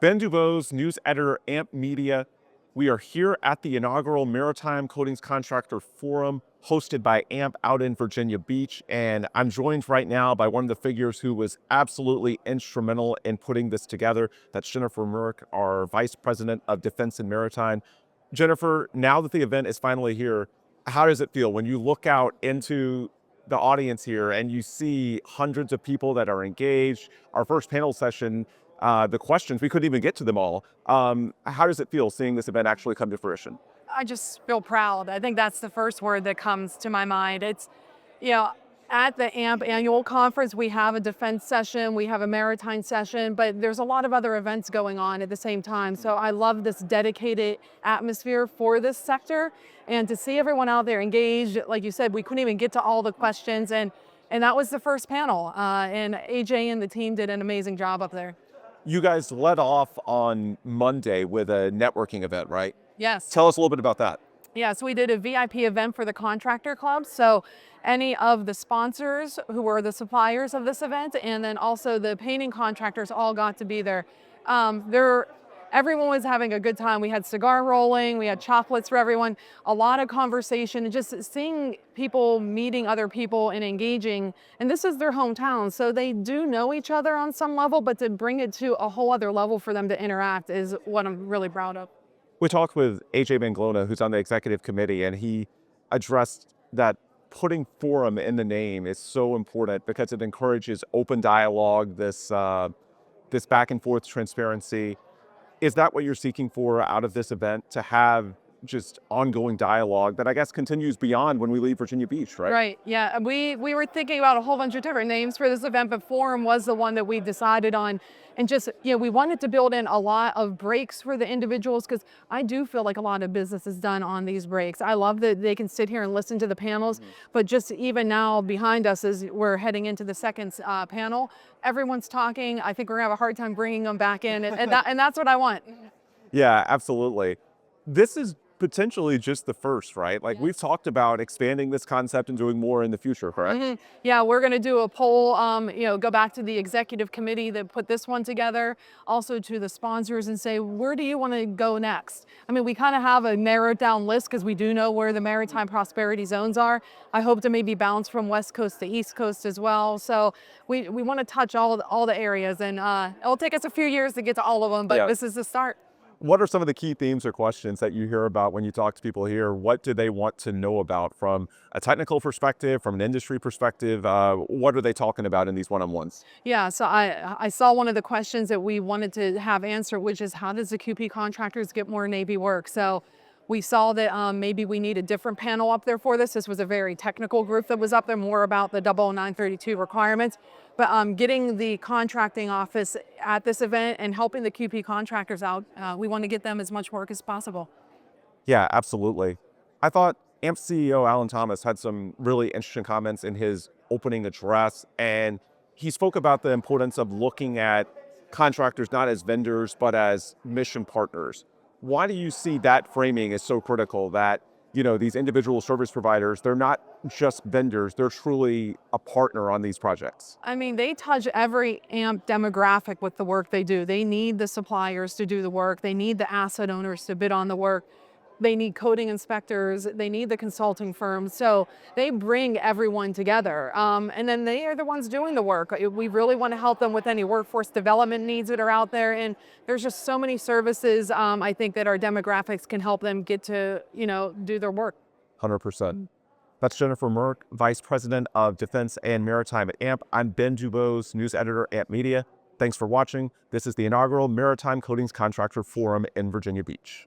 Ben Dubose, news editor, AMP Media. We are here at the inaugural Maritime Coatings Contractor Forum hosted by AMP out in Virginia Beach. And I'm joined right now by one of the figures who was absolutely instrumental in putting this together. That's Jennifer Merck, our Vice President of Defense and Maritime. Jennifer, now that the event is finally here, how does it feel when you look out into the audience here and you see hundreds of people that are engaged? Our first panel session, the questions, we couldn't even get to them all. How does it feel seeing this event actually come to fruition? I just feel proud. I think that's the first word that comes to my mind. It's, you know, at the AMP annual conference, we have a defense session, we have a maritime session, but there's a lot of other events going on at the same time. So I love this dedicated atmosphere for this sector, and to see everyone out there engaged. Like you said, we couldn't even get to all the questions, and that was the first panel. And AJ and the team did an amazing job up there. You guys led off on Monday with a networking event, right? Yes. Tell us a little bit about that. Yeah, so we did a VIP event for the Contractor Club. So any of the sponsors who were the suppliers of this event, and then also the painting contractors all got to be there. Everyone was having a good time. We had cigar rolling, we had chocolates for everyone, a lot of conversation, and just seeing people meeting other people and engaging. And this is their hometown, so they do know each other on some level, but to bring it to a whole other level for them to interact is what I'm really proud of. We talked with AJ Manglona, who's on the executive committee, and he addressed that putting forum in the name is so important because it encourages open dialogue, this back and forth transparency. Is that what you're seeking for out of this event, to have just ongoing dialogue that I guess continues beyond when we leave Virginia Beach, right? Right, yeah. We were thinking about a whole bunch of different names for this event, but Forum was the one that we decided on. And just, we wanted to build in a lot of breaks for the individuals, because I do feel like a lot of business is done on these breaks. I love that they can sit here and listen to the panels, but just even now behind us as we're heading into the second panel, everyone's talking. I think we're gonna have a hard time bringing them back in, and that's what I want. Yeah, absolutely. This is potentially just the first, right? Like, we've talked about expanding this concept and doing more in the future, correct? Yeah, we're going to do a poll, go back to the executive committee that put this one together, also to the sponsors, and say, where do you want to go next? I mean, we kind of have a narrowed down list because we do know where the maritime prosperity zones are. I hope to maybe bounce from West Coast to East Coast as well. So we want to touch all the areas, and it'll take us a few years to get to all of them, but This is the start. What are some of the key themes or questions that you hear about when you talk to people here? What do they want to know about from a technical perspective, from an industry perspective? What are they talking about in these one-on-ones? Yeah, so I saw one of the questions that we wanted to have answered, which is, how does the QP contractors get more Navy work? So we saw that maybe we need a different panel up there for this. This was a very technical group that was up there, more about the 00932 requirements. But getting the contracting office at this event and helping the QP contractors out, we want to get them as much work as possible. Yeah, absolutely. I thought AMP CEO Alan Thomas had some really interesting comments in his opening address, and he spoke about the importance of looking at contractors not as vendors, but as mission partners. Why do you see that framing as so critical, that these individual service providers, they're not just vendors, they're truly a partner on these projects? I mean, they touch every AMP demographic with the work they do. They need the suppliers to do the work. They need the asset owners to bid on the work. They need coding inspectors. They need the consulting firms. So they bring everyone together. And then they are the ones doing the work. We really want to help them with any workforce development needs that are out there. And there's just so many services, I think, that our demographics can help them get to, do their work. 100%. That's Jennifer Merck, Vice President of Defense and Maritime at AMP. I'm Ben Dubose, news editor at AMP Media. Thanks for watching. This is the inaugural Maritime Coatings Contractor Forum in Virginia Beach.